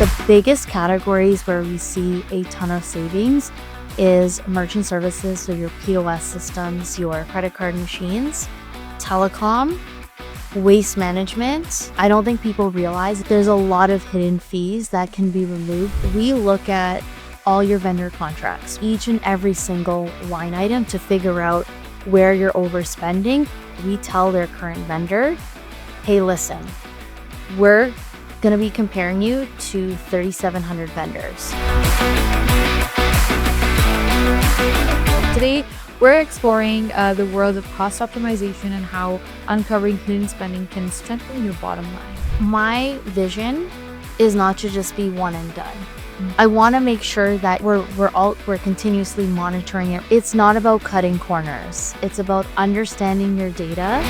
The biggest categories where we see a ton of savings is merchant services, so your POS systems, your credit card machines, telecom, waste management. I don't think people realize there's a lot of hidden fees that can be removed. We look at all your vendor contracts, each and every single line item to figure out where you're overspending. We tell their current vendor, hey, listen, we're going to be comparing you to 3,700 vendors. Today, we're exploring the world of cost optimization and how uncovering hidden spending can strengthen your bottom line. My vision is not to just be one and done. I want to make sure that we're continuously monitoring it. It's not about cutting corners. It's about understanding your data.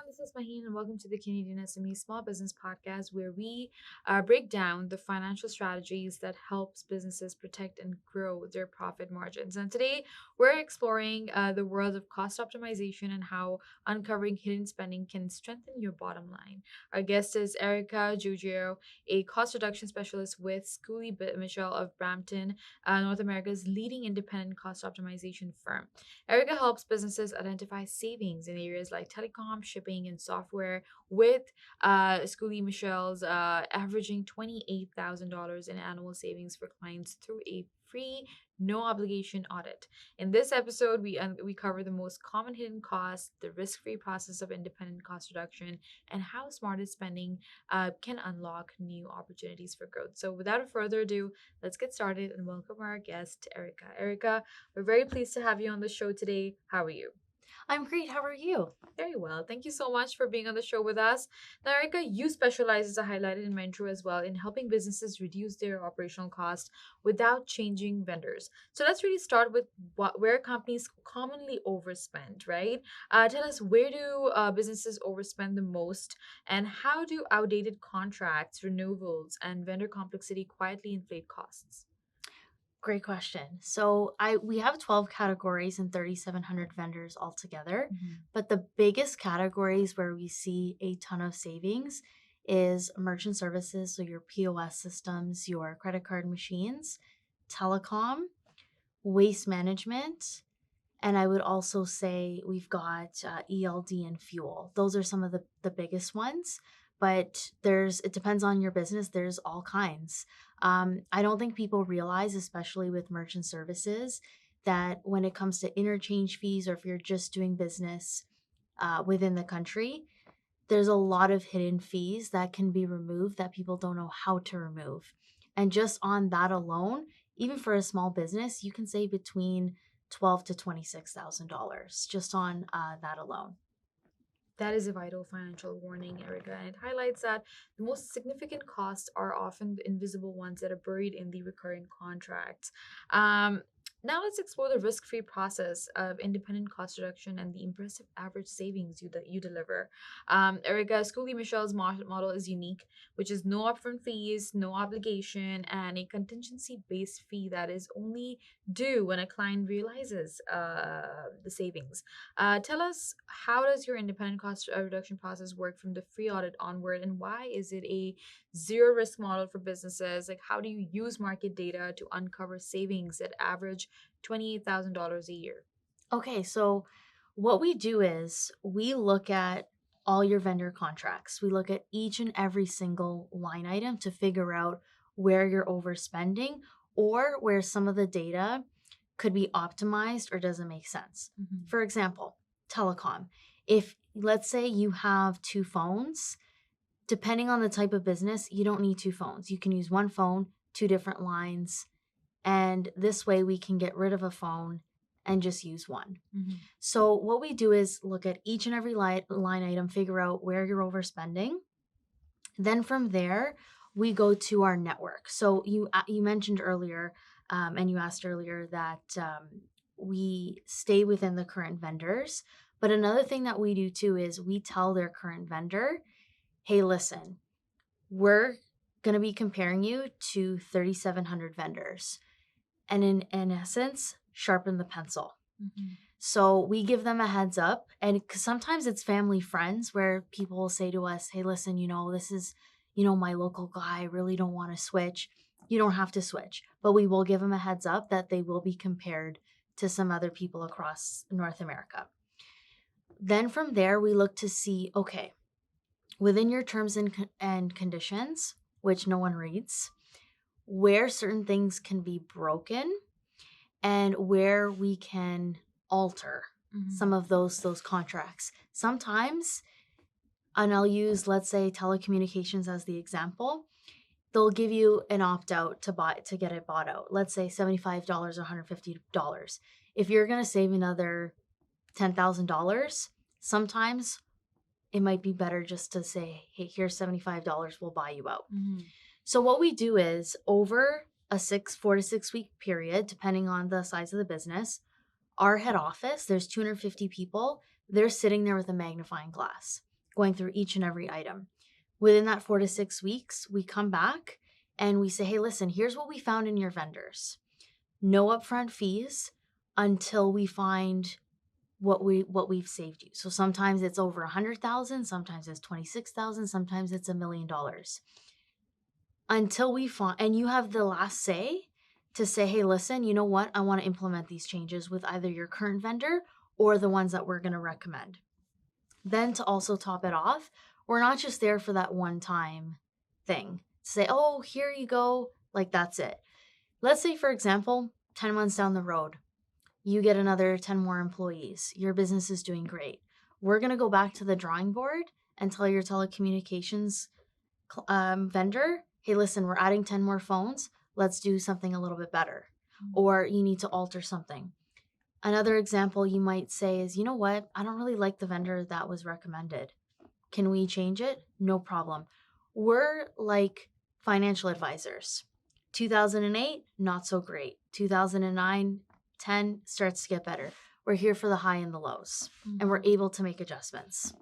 This is Maheen, and welcome to the CanadianSME Small Business Podcast, where we break down the financial strategies that helps businesses protect and grow their profit margins. And today, we're exploring the world of cost optimization and how uncovering hidden spending can strengthen your bottom line. Our guest is Erika Giuggio, a cost reduction specialist with Schooley Mitchell of Brampton, North America's leading independent cost optimization firm. Erika helps businesses identify savings in areas like telecom, shipping, and software, with Schooley Michel's averaging $28,000 in annual savings for clients through a free, no obligation audit. In this episode, we cover the most common hidden costs, the risk-free process of independent cost reduction, and how smarter spending can unlock new opportunities for growth. So without further ado, let's get started and welcome our guest, Erika. Erika, we're very pleased to have you on the show today. How are you? I'm great. How are you? Very well. Thank you so much for being on the show with us. Now, Erika, you specialize, as I highlighted in my intro as well, in helping businesses reduce their operational costs without changing vendors. So let's really start with where companies commonly overspend, right? Tell us, where do businesses overspend the most, and how do outdated contracts, renewals, and vendor complexity quietly inflate costs? Great question. So we have 12 categories and 3,700 vendors altogether, but the biggest categories where we see a ton of savings is merchant services, so your POS systems, your credit card machines, telecom, waste management, and I would also say we've got ELD and fuel. Those are some of the biggest ones, but it depends on your business. There's all kinds. I don't think people realize, especially with merchant services, that when it comes to interchange fees, or if you're just doing business within the country, there's a lot of hidden fees that can be removed that people don't know how to remove. And just on that alone, even for a small business, you can save between $12,000 to $26,000 just on that alone. That is a vital financial warning, Erika, and it highlights that the most significant costs are often the invisible ones that are buried in the recurring contracts. Now let's explore the risk-free process of independent cost reduction and the impressive average savings you deliver. Erika, Schooley Michel's model is unique, which is no upfront fees, no obligation, and a contingency-based fee that is only due when a client realizes the savings. Tell us, how does your independent cost reduction process work from the free audit onward, and why is it a zero risk model for businesses? Like, how do you use market data to uncover savings that average $28,000 a year? Okay, so what we do is we look at all your vendor contracts. We look at each and every single line item to figure out where you're overspending or where some of the data could be optimized or doesn't make sense. For example, telecom. If let's say you have two phones, depending on the type of business, you don't need two phones. You can use one phone, two different lines, and this way we can get rid of a phone and just use one. So what we do is look at each and every line item, figure out where you're overspending, Then from there, we go to our network. So you mentioned earlier, and you asked earlier that we stay within the current vendors. But another thing that we do too is we tell their current vendor, hey, listen, we're going to be comparing you to 3,700 vendors. And in essence, sharpen the pencil. Mm-hmm. So we give them a heads up. And 'cause sometimes it's family friends where people will say to us, hey, listen, this is, my local guy. I really don't want to switch. You don't have to switch. But we will give them a heads up that they will be compared to some other people across North America. Then from there, we look to see, okay, within your terms and conditions, which no one reads, where certain things can be broken and where we can alter some of those contracts. Sometimes, and I'll use, let's say, telecommunications as the example, they'll give you an opt-out to get it bought out. Let's say $75 or $150. If you're going to save another $10,000, sometimes it might be better just to say, hey, here's $75, we'll buy you out. Mm-hmm. So what we do is over a 4 to 6 week period, depending on the size of the business, our head office, there's 250 people, they're sitting there with a magnifying glass, going through each and every item. Within that 4 to 6 weeks, we come back and we say, hey, listen, here's what we found in your vendors. No upfront fees until we find what we've saved you. So sometimes it's over 100,000, sometimes it's 26,000, sometimes it's $1 million. Until we find, and you have the last say to say, hey, listen, you know what? I want to implement these changes with either your current vendor or the ones that we're going to recommend. Then to also top it off, we're not just there for that one time thing. Say, oh, here you go. Like, that's it. Let's say, for example, 10 months down the road, you get another 10 more employees. Your business is doing great. We're going to go back to the drawing board and tell your telecommunications vendor, hey, listen, we're adding 10 more phones. Let's do something a little bit better. Or you need to alter something. Another example you might say is, you know what? I don't really like the vendor that was recommended. Can we change it? No problem. We're like financial advisors. 2008, not so great. 2009, 10 starts to get better. We're here for the high and the lows, and we're able to make adjustments.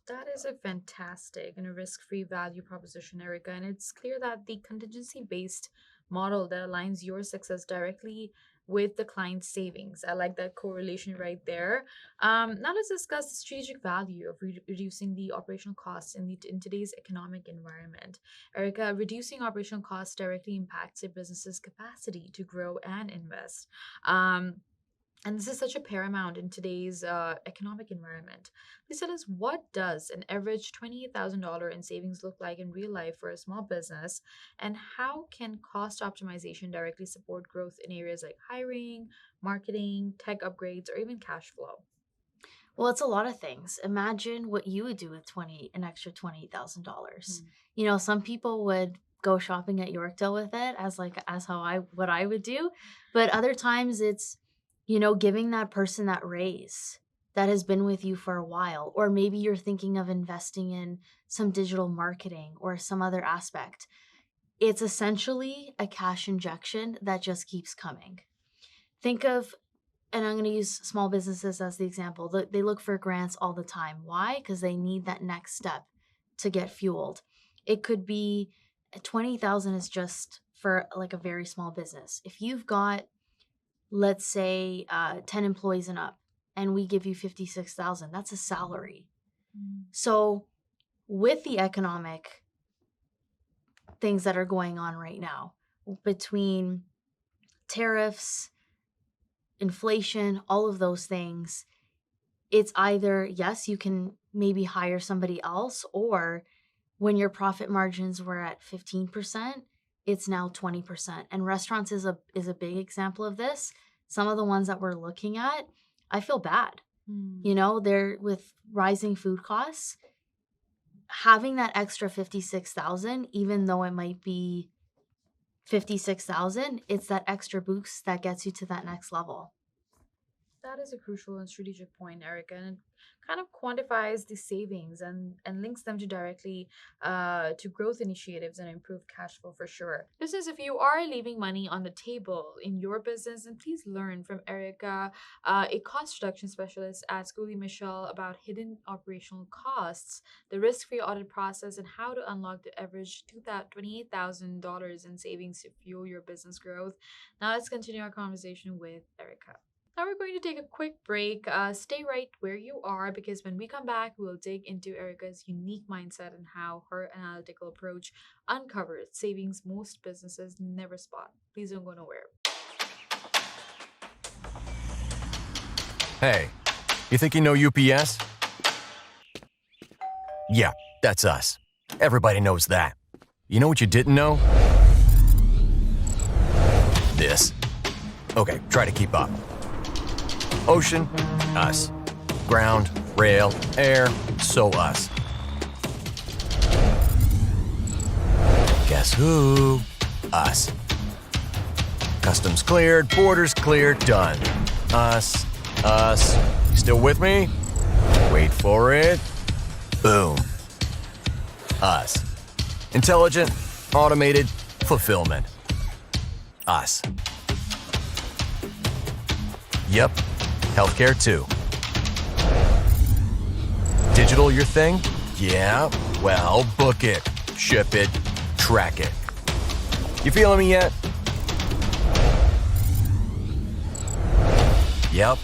That is a fantastic and a risk-free value proposition, Erika. And it's clear that the contingency-based model that aligns your success directly with the client's savings. I like that correlation right there. Now let's discuss the strategic value of reducing the operational costs in today's economic environment. Erika, reducing operational costs directly impacts a business's capacity to grow and invest. And this is such a paramount in today's economic environment. Please tell us, what does an average $28,000 in savings look like in real life for a small business, and how can cost optimization directly support growth in areas like hiring, marketing, tech upgrades, or even cash flow? Well, it's a lot of things. Imagine what you would do with an extra $28,000. Some people would go shopping at Yorkdale with it as what I would do, but other times it's giving that person that raise that has been with you for a while, or maybe you're thinking of investing in some digital marketing or some other aspect. It's essentially a cash injection that just keeps coming. Think of, and I'm going to use small businesses as the example. They look for grants all the time. Why? Because they need that next step to get fueled. It could be 20,000 is just for like a very small business. If you've got, let's say, 10 employees and up, and we give you 56,000, that's a salary. So with the economic things that are going on right now, between tariffs, inflation, all of those things, it's either, yes, you can maybe hire somebody else, or when your profit margins were at 15%, it's now 20%. And restaurants is a big example of this. Some of the ones that we're looking at, I feel bad. They're with rising food costs. Having that extra 56,000, even though it might be 56,000, it's that extra boost that gets you to that next level. That is a crucial and strategic point, Erica, and it kind of quantifies the savings and links them to directly to growth initiatives and improve cash flow for sure. Business, if you are leaving money on the table in your business, then please learn from Erica, a cost reduction specialist at Schooley Mitchell, about hidden operational costs, the risk-free audit process, and how to unlock the average $28,000 in savings to fuel your business growth. Now let's continue our conversation with Erica. Now we're going to take a quick break. Stay right where you are because when we come back, we'll dig into Erica's unique mindset and how her analytical approach uncovers savings most businesses never spot. Please don't go nowhere. Hey, you think you know UPS? Yeah, that's us. Everybody knows that. You know what you didn't know? This. Okay, try to keep up. Ocean, us. Ground, rail, air, so us. Guess who? Us. Customs cleared, borders cleared, done. Us. You still with me? Wait for it. Boom. Us. Intelligent, automated, fulfillment. Us. Yep. Healthcare too. Digital your thing? Yeah. Well, book it, ship it, track it. You feeling me yet? Yep.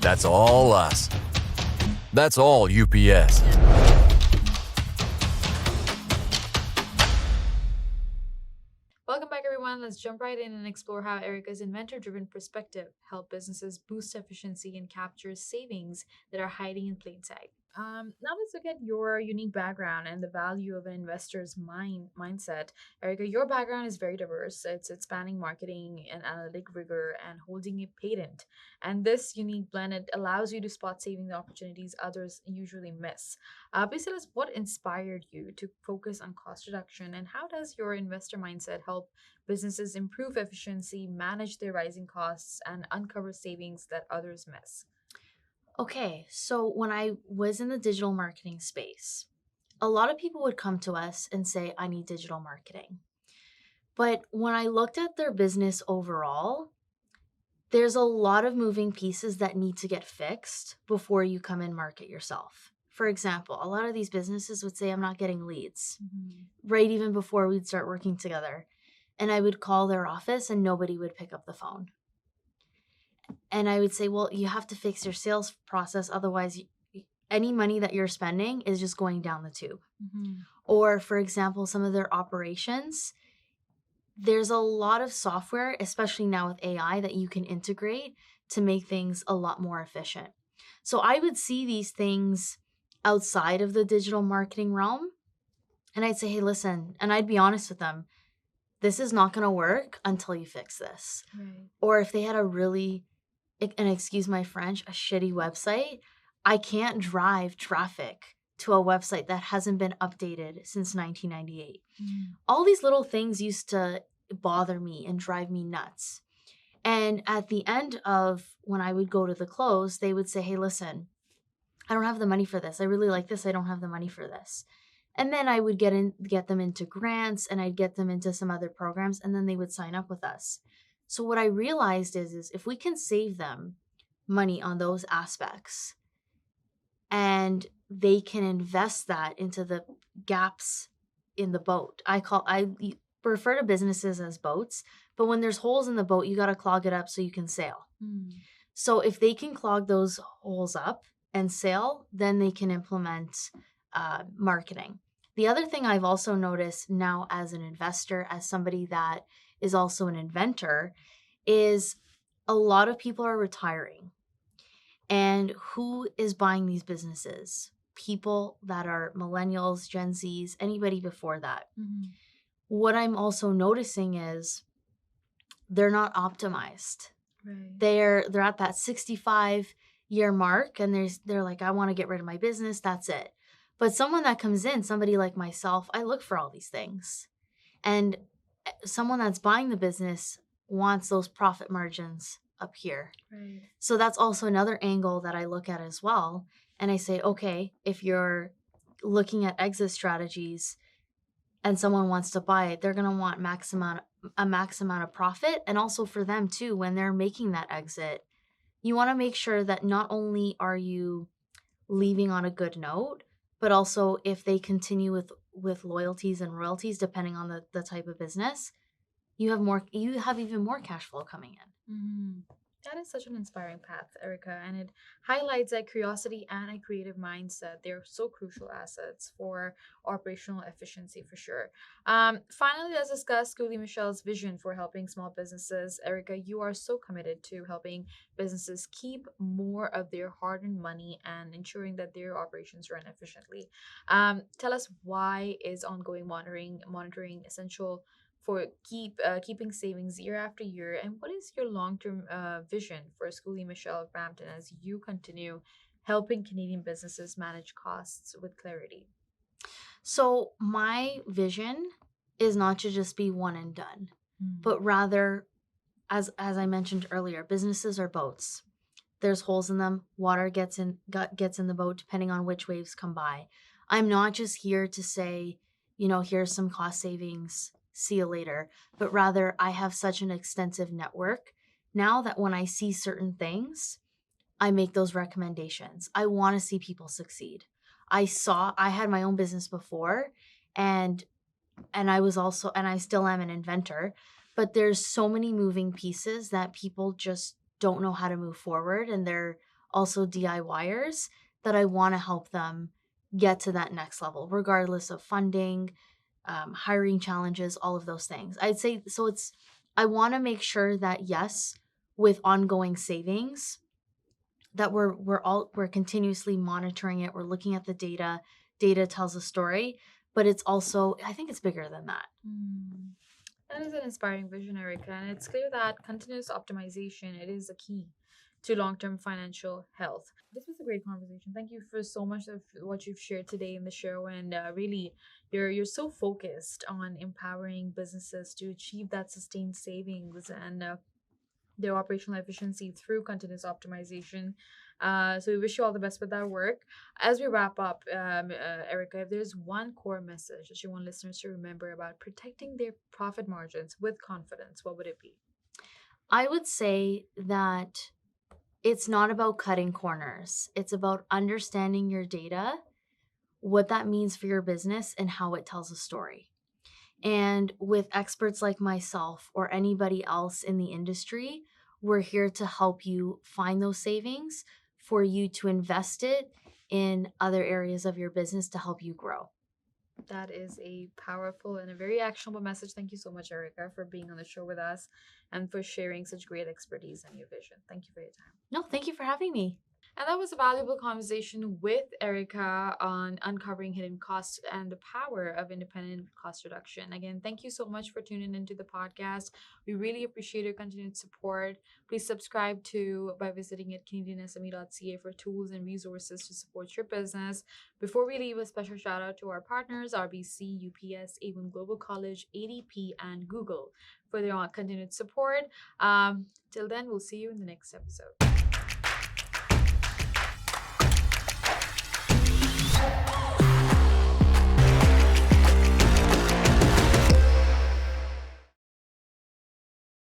That's all us. That's all UPS. Welcome back, everyone. Let's jump right in and explore how Erica's inventor-driven perspective help businesses boost efficiency and capture savings that are hiding in plain sight. Now let's look at your unique background and the value of an investor's mindset. Erica, your background is very diverse. It's spanning marketing and analytic rigor and holding a patent. And this unique blend, it allows you to spot saving opportunities others usually miss. Please tell us what inspired you to focus on cost reduction, and how does your investor mindset help businesses improve efficiency, manage their rising costs, and uncover savings that others miss? Okay, so when I was in the digital marketing space, a lot of people would come to us and say, I need digital marketing. But when I looked at their business overall, there's a lot of moving pieces that need to get fixed before you come and market yourself. For example, a lot of these businesses would say, I'm not getting leads, right even before we'd start working together. And I would call their office and nobody would pick up the phone. And I would say, well, you have to fix your sales process. Otherwise, any money that you're spending is just going down the tube. Or, for example, some of their operations, there's a lot of software, especially now with AI, that you can integrate to make things a lot more efficient. So I would see these things outside of the digital marketing realm. And I'd say, hey, listen, and I'd be honest with them, this is not going to work until you fix this. Right. Or if they had a really, and excuse my French, a shitty website, I can't drive traffic to a website that hasn't been updated since 1998. All these little things used to bother me and drive me nuts. And at the end of when I would go to the close, they would say, hey, listen, I don't have the money for this. I really like this. I don't have the money for this. And then I would get them into grants, and I'd get them into some other programs, and then they would sign up with us. So what I realized is if we can save them money on those aspects and they can invest that into the gaps in the boat. I refer to businesses as boats, but when there's holes in the boat, you got to clog it up so you can sail. So if they can clog those holes up and sail, then they can implement marketing. The other thing I've also noticed now as an investor, as somebody that is also an inventor, is a lot of people are retiring. And who is buying these businesses? People that are millennials, Gen Zs, anybody before that. What I'm also noticing is they're not optimized. Right. They're at that 65-year mark, and they're like, I want to get rid of my business. That's it. But someone that comes in, somebody like myself, I look for all these things. And someone that's buying the business wants those profit margins up here. Right. So that's also another angle that I look at as well. And I say, okay, if you're looking at exit strategies and someone wants to buy it, they're going to want a max amount of profit. And also for them too, when they're making that exit, you want to make sure that not only are you leaving on a good note, but also if they continue with loyalties and royalties, depending on the type of business, you have even more cash flow coming in. Mm-hmm. That is such an inspiring path, Erika, and it highlights that curiosity and a creative mindset. They're so crucial assets for operational efficiency for sure. Finally, let's discuss Schooley Michelle's vision for helping small businesses. Erika, you are so committed to helping businesses keep more of their hard-earned money and ensuring that their operations run efficiently. Tell us, why is ongoing monitoring essential for keeping savings year after year, and what is your long-term vision for Schooley Mitchell of Brampton as you continue helping Canadian businesses manage costs with clarity? So my vision is not to just be one and done, but rather, as I mentioned earlier, businesses are boats. There's holes in them. Water gets in the boat depending on which waves come by. I'm not just here to say, here's some cost savings, see you later, but rather I have such an extensive network now that when I see certain things, I make those recommendations. I want to see people succeed. I had my own business before, and I still am an inventor, but there's so many moving pieces that people just don't know how to move forward, and they're also DIYers that I want to help them get to that next level, regardless of funding, hiring challenges, all of those things. I'd say so. I want to make sure that yes, with ongoing savings, that we're continuously monitoring it. We're looking at the data. Data tells a story, but it's also, I think it's bigger than that. That is an inspiring vision, Erika, and it's clear that continuous optimization, it is a key to long-term financial health. This was a great conversation. Thank you for so much of what you've shared today in the show, and really, you're so focused on empowering businesses to achieve that sustained savings and their operational efficiency through continuous optimization. So we wish you all the best with that work. As we wrap up, Erika, if there's one core message that you want listeners to remember about protecting their profit margins with confidence, what would it be? I would say that it's not about cutting corners. It's about understanding your data, what that means for your business, and how it tells a story. And with experts like myself or anybody else in the industry, we're here to help you find those savings for you to invest it in other areas of your business to help you grow. That is a powerful and a very actionable message. Thank you so much, Erika, for being on the show with us and for sharing such great expertise and your vision. Thank you for your time. No, thank you for having me. And that was a valuable conversation with Erika on uncovering hidden costs and the power of independent cost reduction. Again, thank you so much for tuning into the podcast. We really appreciate your continued support. Please subscribe by visiting at CanadianSME.ca for tools and resources to support your business. Before we leave, a special shout out to our partners, RBC, UPS, Avon Global College, ADP, and Google for their continued support. Till then, we'll see you in the next episode.